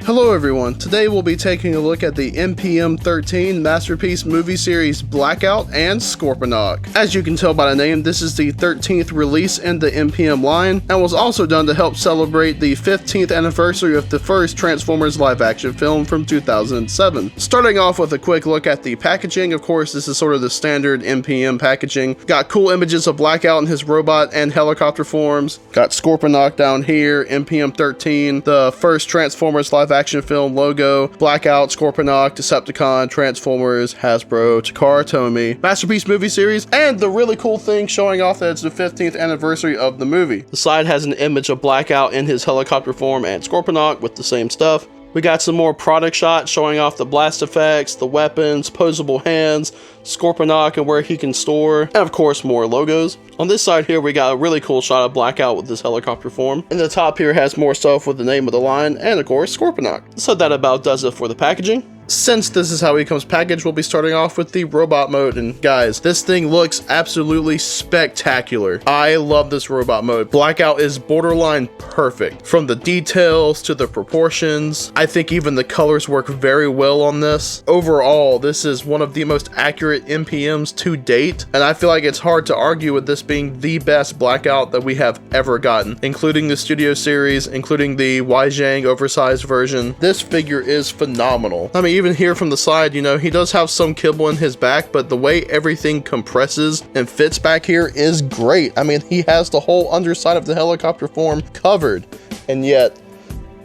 Hello everyone, today we'll be taking a look at the MPM-13 Masterpiece movie series Blackout and Scorponok. As you can tell by the name, this is the 13th release in the MPM line, and was also done to help celebrate the 15th anniversary of the first Transformers live-action film from 2007. Starting off with a quick look at the packaging, of course this is sort of the standard MPM packaging. Got cool images of Blackout in his robot and helicopter forms. Got Scorponok down here, MPM-13, the first Transformers live-action film logo, Blackout, Scorponok, Decepticon, Transformers, Hasbro, Takara Tomy, Masterpiece movie series, and the really cool thing showing off that it's the 15th anniversary of the movie. The side has an image of Blackout in his helicopter form and Scorponok with the same stuff. We got some more product shots showing off the blast effects, the weapons, posable hands, Scorponok and where he can store, and of course more logos. On this side here we got a really cool shot of Blackout with this helicopter form. And the top here has more stuff with the name of the line and of course Scorponok. So that about does it for the packaging. Since this is how he comes packaged, we'll be starting off with the robot mode, and guys, this thing looks absolutely spectacular. I love this robot mode. Blackout is borderline perfect. From the details to the proportions, I think even the colors work very well on this. Overall, this is one of the most accurate MPMs to date, and I feel like it's hard to argue with this being the best Blackout that we have ever gotten, including the studio series, including the Weijang oversized version. This figure is phenomenal. I mean, even here from the side, you know, he does have some kibble in his back, but the way everything compresses and fits back here is great. I mean, he has the whole underside of the helicopter form covered, and yet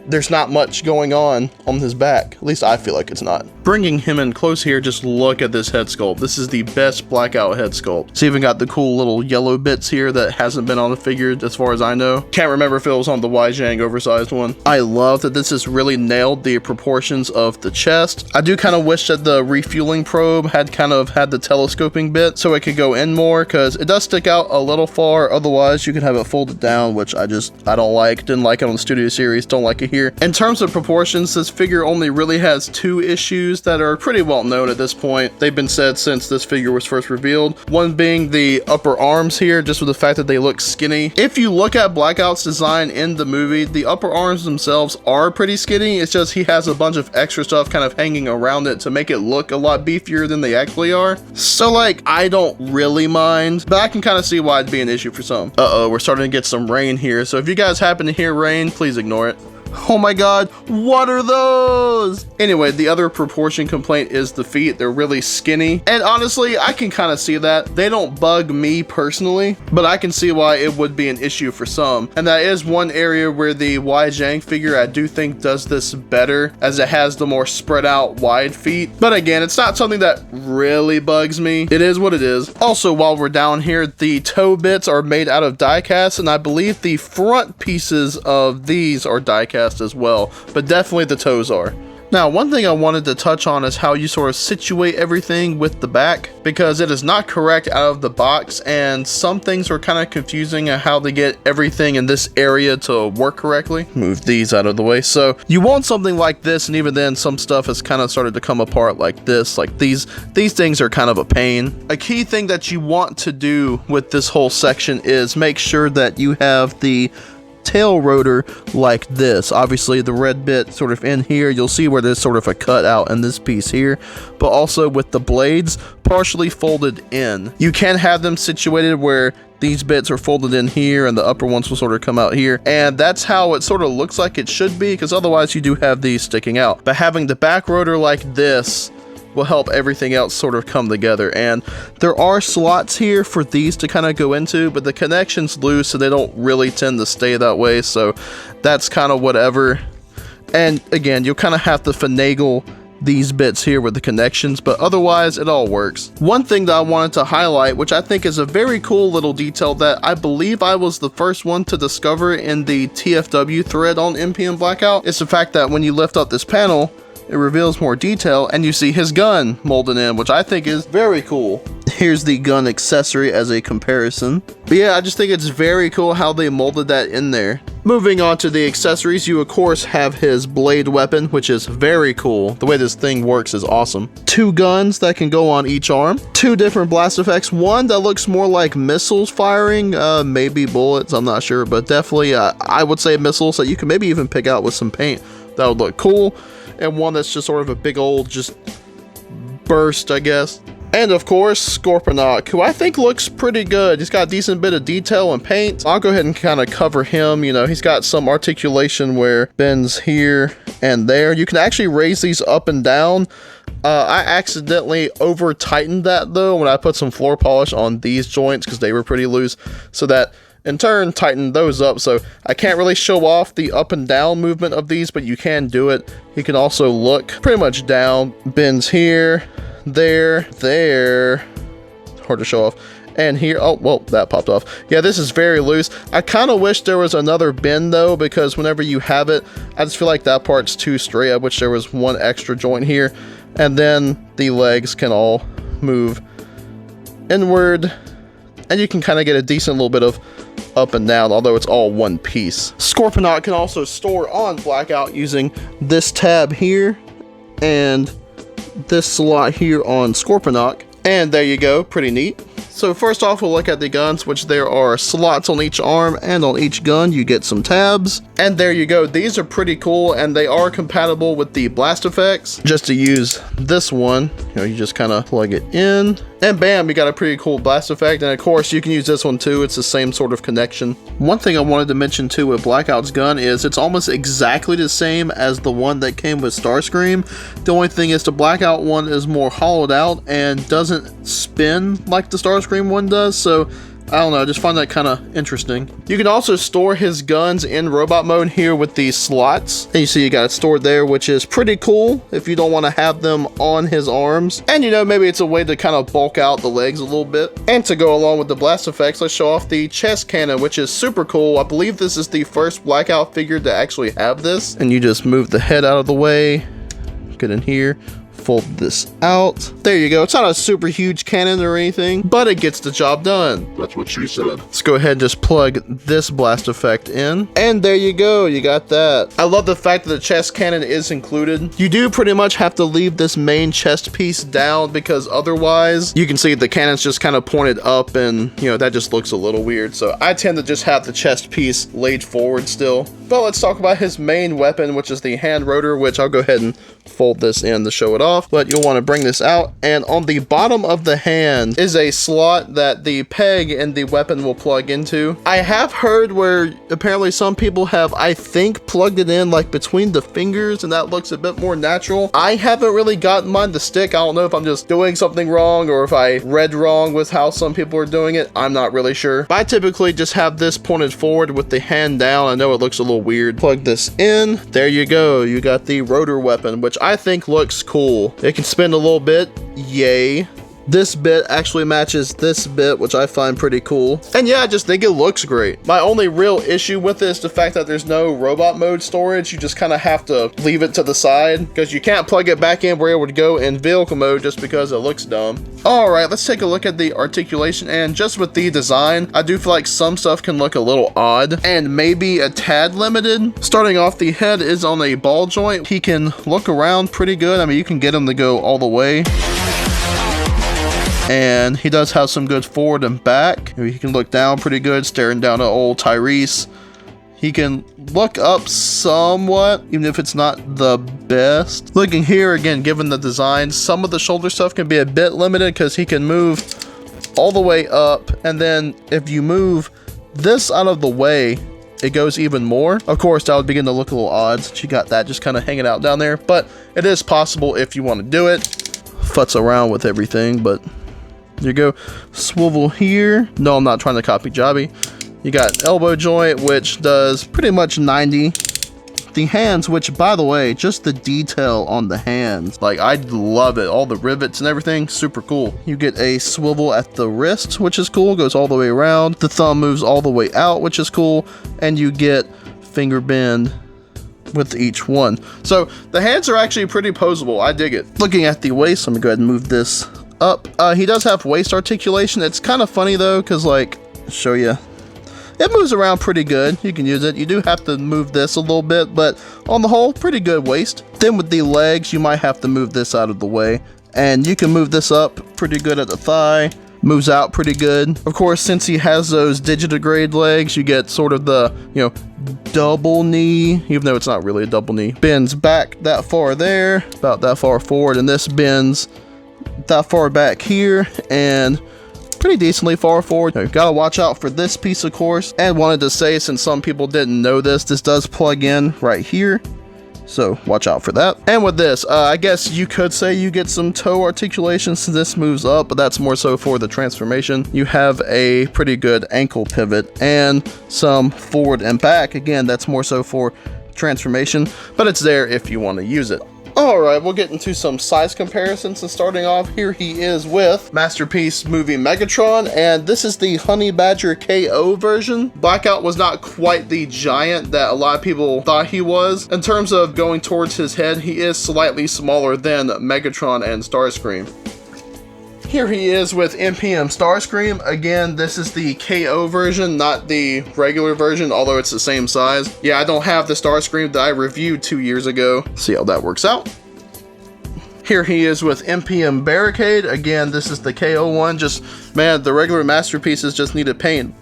there's not much going on his back. At least I feel like it's not. Bringing him in close here, just look at this head sculpt. This is the best Blackout head sculpt. It's even got the cool little yellow bits here that hasn't been on the figure as far as I know. Can't remember if it was on the Weijang oversized one. I love that this has really nailed the proportions of the chest. I do kind of wish that the refueling probe had kind of had the telescoping bit so it could go in more, because it does stick out a little far. Otherwise you could have it folded down, which I don't like. Didn't like it on the studio series, don't like it here. In terms of proportions, this figure only really has two issues that are pretty well known at this point. They've been said since this figure was first revealed. One being the upper arms here, just with the fact that they look skinny. If you look at Blackout's design in the movie, the upper arms themselves are pretty skinny. It's just he has a bunch of extra stuff kind of hanging around it to make it look a lot beefier than they actually are. So like, I don't really mind, but I can kind of see why it'd be an issue for some. Uh-oh, we're starting to get some rain here. So if you guys happen to hear rain, please ignore it. Oh my god, what are those? Anyway, the other proportion complaint is the feet. They're really skinny. And honestly, I can kind of see that. They don't bug me personally, but I can see why it would be an issue for some. And that is one area where the Weijang figure I do think does this better, as it has the more spread out wide feet. But again, it's not something that really bugs me. It is what it is. Also, while we're down here, the toe bits are made out of die cast, and I believe the front pieces of these are die cast as well, but definitely the toes are. Now, one thing I wanted to touch on is how you sort of situate everything with the back, because it is not correct out of the box, and some things are kind of confusing on how they get everything in this area to work correctly. Move these out of the way. So you want something like this, and even then some stuff has kind of started to come apart like this. Like these things are kind of a pain. A key thing that you want to do with this whole section is make sure that you have the tail rotor like this. Obviously the red bit sort of in here, you'll see where there's sort of a cut out in this piece here, but also with the blades partially folded in. You can have them situated where these bits are folded in here and the upper ones will sort of come out here, and that's how it sort of looks like it should be, because otherwise you do have these sticking out. But having the back rotor like this will help everything else sort of come together. And there are slots here for these to kind of go into, but the connection's loose, so they don't really tend to stay that way, so that's kind of whatever. And again, you'll kind of have to finagle these bits here with the connections, but otherwise it all works. One thing that I wanted to highlight, which I think is a very cool little detail that I believe I was the first one to discover in the TFW thread on MPM Blackout, is the fact that when you lift up this panel, it reveals more detail and you see his gun molded in, which I think is very cool. Here's the gun accessory as a comparison. But yeah, I just think it's very cool how they molded that in there. Moving on to the accessories, you of course have his blade weapon, which is very cool. The way this thing works is awesome. Two guns that can go on each arm. Two different blast effects. One that looks more like missiles firing, maybe bullets, I'm not sure, but definitely I would say missiles that you can maybe even pick out with some paint. that would look cool, and one that's just sort of a big old just burst, I guess. And of course, Scorponok, who I think looks pretty good. He's got a decent bit of detail and paint. I'll go ahead and kind of cover him. You know, he's got some articulation where it bends here and there. You can actually raise these up and down. I accidentally over tightened that though when I put some floor polish on these joints because they were pretty loose, so that in turn tightened those up. So I can't really show off the up and down movement of these, but you can do it. You can also look pretty much down, bends here, there, hard to show off, and here. Oh, well, that popped off. Yeah, this is very loose. I kind of wish there was another bend though, because whenever you have it, I just feel like that part's too straight. I wish there was one extra joint here. And then the legs can all move inward, and you can kind of get a decent little bit of up and down, although it's all one piece. Scorponok can also store on Blackout using this tab here and this slot here on Scorponok. And there you go, pretty neat. So first off, we'll look at the guns, which there are slots on each arm, and on each gun you get some tabs. And there you go, these are pretty cool, and they are compatible with the blast effects. Just to use this one, you know, you just kind of plug it in, and bam, you got a pretty cool blast effect. And of course, you can use this one too, it's the same sort of connection. One thing I wanted to mention too with Blackout's gun is it's almost exactly the same as the one that came with Starscream. The only thing is the Blackout one is more hollowed out and doesn't spin like the Starscream one does, so I don't know, I just find that kind of interesting. You can also store his guns in robot mode here with these slots, and you see you got it stored there, which is pretty cool if you don't want to have them on his arms. And you know, maybe it's a way to kind of bulk out the legs a little bit. And to go along with the blast effects, let's show off the chest cannon, which is super cool. I believe this is the first Blackout figure to actually have this. And you just move the head out of the way, get in here, fold this out. There you go. It's not a super huge cannon or anything, but it gets the job done. That's what she said. Let's go ahead and just plug this blast effect in. And there you go. You got that. I love the fact that the chest cannon is included. You do pretty much have to leave this main chest piece down, because otherwise you can see the cannon's just kind of pointed up, and you know, that just looks a little weird. So I tend to just have the chest piece laid forward still. But let's talk about his main weapon, which is the hand rotor, which I'll go ahead and fold this in to show it off. But you'll want to bring this out, and on the bottom of the hand is a slot that the peg and the weapon will plug into. I have heard where apparently some people have, I think, plugged it in like between the fingers, and that looks a bit more natural. I haven't really gotten mine to stick. I don't know if I'm just doing something wrong or if I read wrong with how some people are doing it. I'm not really sure. But I typically just have this pointed forward with the hand down. I know it looks a little weird. Plug this in. There you go. You got the rotor weapon, which I think looks cool. It can spin a little bit. Yay. This bit actually matches this bit, which I find pretty cool. And yeah, I just think it looks great. My only real issue with it is the fact that there's no robot mode storage. You just kind of have to leave it to the side, because you can't plug it back in where it would go in vehicle mode just because it looks dumb. Alright, let's take a look at the articulation, and just with the design, I do feel like some stuff can look a little odd and maybe a tad limited. Starting off, the head is on a ball joint. He can look around pretty good. I mean, you can get him to go all the way. And he does have some good forward and back. He can look down pretty good, staring down at old Tyrese. He can look up somewhat, even if it's not the best. Looking here, again, given the design, some of the shoulder stuff can be a bit limited, because he can move all the way up. And then if you move this out of the way, it goes even more. Of course, that would begin to look a little odd since you got that just kind of hanging out down there. But it is possible if you want to do it. Futz around with everything, but... there you go. Swivel here. No, I'm not trying to copy Jobby. You got elbow joint, which does pretty much 90. The hands, which, by the way, just the detail on the hands, like, I love it. All the rivets and everything, super cool. You get a swivel at the wrist, which is cool. Goes all the way around. The thumb moves all the way out, which is cool. And you get finger bend with each one. So the hands are actually pretty posable. I dig it. Looking at the waist, let me go ahead and move this up. He does have waist articulation. It's kind of funny though, because like, show you, it moves around pretty good. You can use it. You do have to move this a little bit, but on the whole, pretty good waist. Then with the legs, you might have to move this out of the way, and you can move this up pretty good at the thigh, moves out pretty good. Of course, since he has those digitigrade legs, you get sort of the, double knee, even though it's not really a double knee. Bends back that far there, about that far forward, and this bends that far back here, and pretty decently far forward. You've got to watch out for this piece, of course. And wanted to say, since some people didn't know this does plug in right here. So watch out for that. And with this, I guess you could say you get some toe articulation since this moves up, but that's more so for the transformation. You have a pretty good ankle pivot and some forward and back. Again, that's more so for transformation, but it's there if you want to use it. Alright, we'll get into some size comparisons, and starting off, here he is with Masterpiece movie Megatron, and this is the Honey Badger KO version. Blackout was not quite the giant that a lot of people thought he was. In terms of going towards his head, he is slightly smaller than Megatron and Starscream. Here he is with MPM Starscream. Again, this is the KO version, not the regular version, although it's the same size. Yeah, I don't have the Starscream that I reviewed 2 years ago. See how that works out. Here he is with MPM Barricade. Again, this is the KO one. Just, man, the regular Masterpieces just needed paint.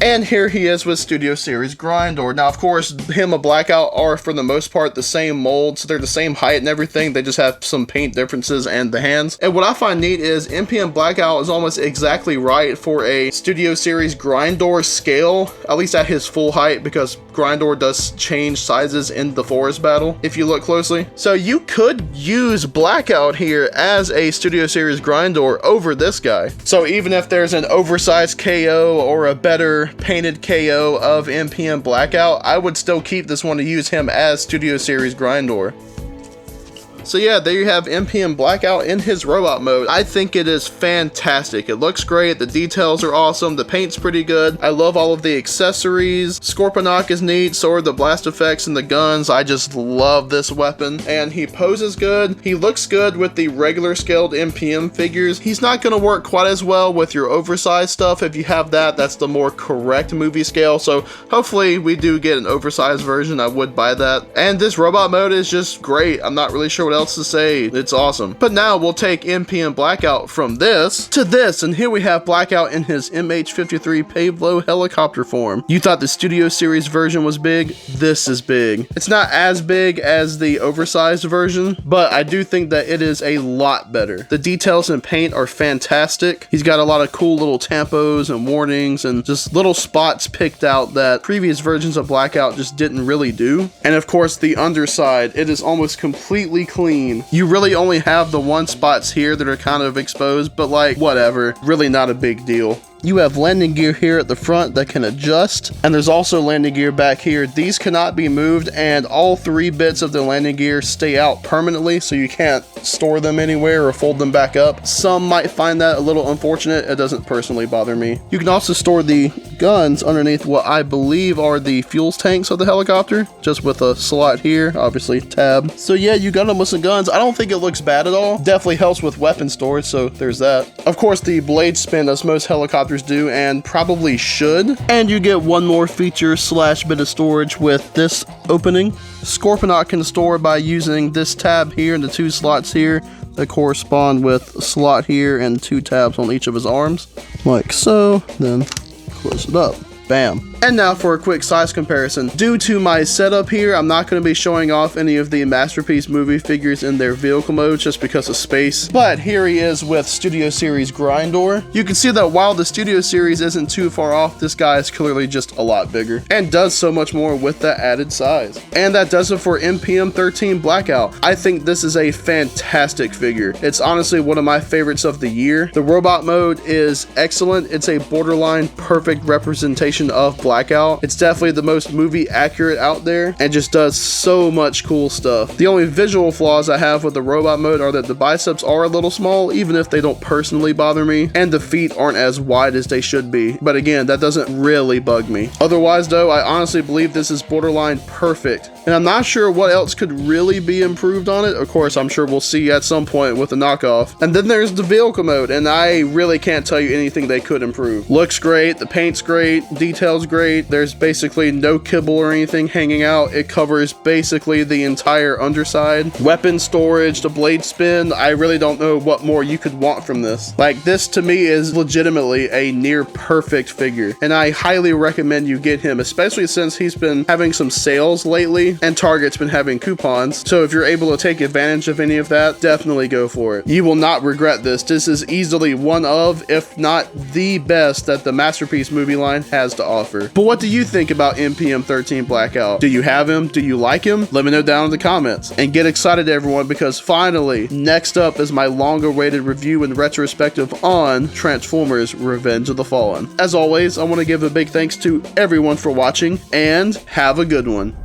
And here he is with Studio Series Grindor. Now, of course, him and Blackout are, for the most part, the same mold, so they're the same height and everything. They just have some paint differences and the hands. And what I find neat is MPM Blackout is almost exactly right for a Studio Series Grindor scale, at least at his full height, because Grindor does change sizes in the forest battle, if you look closely. So you could use Blackout here as a Studio Series Grindor over this guy. So even if there's an oversized KO or a better painted KO of MPM Blackout, I would still keep this one to use him as Studio Series Grindor. So yeah, there you have MPM Blackout in his robot mode. I think it is fantastic. It looks great, the details are awesome, the paint's pretty good. I love all of the accessories. Scorponok is neat, so are the blast effects and the guns. I just love this weapon. And he poses good. He looks good with the regular scaled MPM figures. He's not gonna work quite as well with your oversized stuff. If you have that, that's the more correct movie scale. So hopefully we do get an oversized version. I would buy that. And this robot mode is just great. I'm not really sure what else to say. It's awesome. But now we'll take MPM Blackout from this to this, and here we have Blackout in his MH-53 Pavlo helicopter form. You thought the Studio Series version was big? This is big. It's not as big as the oversized version, but I do think that it is a lot better. The details and paint are fantastic. He's got a lot of cool little tampos and warnings and just little spots picked out that previous versions of Blackout just didn't really do. And of course, the underside, it is almost completely clean. You really only have the one spots here that are kind of exposed, but like, whatever, really not a big deal. You have landing gear here at the front that can adjust, and there's also landing gear back here. These cannot be moved, and all 3 bits of the landing gear stay out permanently, so you can't store them anywhere or fold them back up. Some might find that a little unfortunate. It doesn't personally bother me. You can also store the guns underneath what I believe are the fuel tanks of the helicopter, just with a slot here, obviously tab. So yeah, you got them with some guns. I don't think it looks bad at all. Definitely helps with weapon storage, so there's that. Of course, the blade spin, as most helicopters do and probably should. And you get one more feature slash bit of storage with this opening. Scorponok can store by using this tab here and the 2 slots here that correspond with a slot here and 2 tabs on each of his arms, like so. Then close it up. Bam. And now for a quick size comparison. Due to my setup here, I'm not going to be showing off any of the Masterpiece movie figures in their vehicle mode just because of space. But here he is with Studio Series Grindor. You can see that while the Studio Series isn't too far off, this guy is clearly just a lot bigger and does so much more with that added size. And that does it for MPM-13 Blackout. I think this is a fantastic figure. It's honestly one of my favorites of the year. The robot mode is excellent. It's a borderline perfect representation of Blackout. It's definitely the most movie accurate out there and just does so much cool stuff. The only visual flaws I have with the robot mode are that the biceps are a little small, even if they don't personally bother me, and the feet aren't as wide as they should be. But again, that doesn't really bug me. Otherwise though, I honestly believe this is borderline perfect and I'm not sure what else could really be improved on it. Of course, I'm sure we'll see at some point with the knockoff. And then there's the vehicle mode, and I really can't tell you anything they could improve. Looks great, the paint's great, detail's great, there's basically no kibble or anything hanging out. It covers basically the entire underside. Weapon storage, the blade spin, I really don't know what more you could want from this. Like, this to me is legitimately a near perfect figure, and I highly recommend you get him, especially since he's been having some sales lately and Target's been having coupons. So if you're able to take advantage of any of that, definitely go for it. You will not regret this. This is easily one of, if not the best that the Masterpiece movie line has to offer. But what do you think about MPM-13 Blackout? Do you have him? Do you like him? Let me know down in the comments. And get excited, everyone, because finally, next up is my long-awaited review and retrospective on Transformers Revenge of the Fallen. As always, I want to give a big thanks to everyone for watching, and have a good one.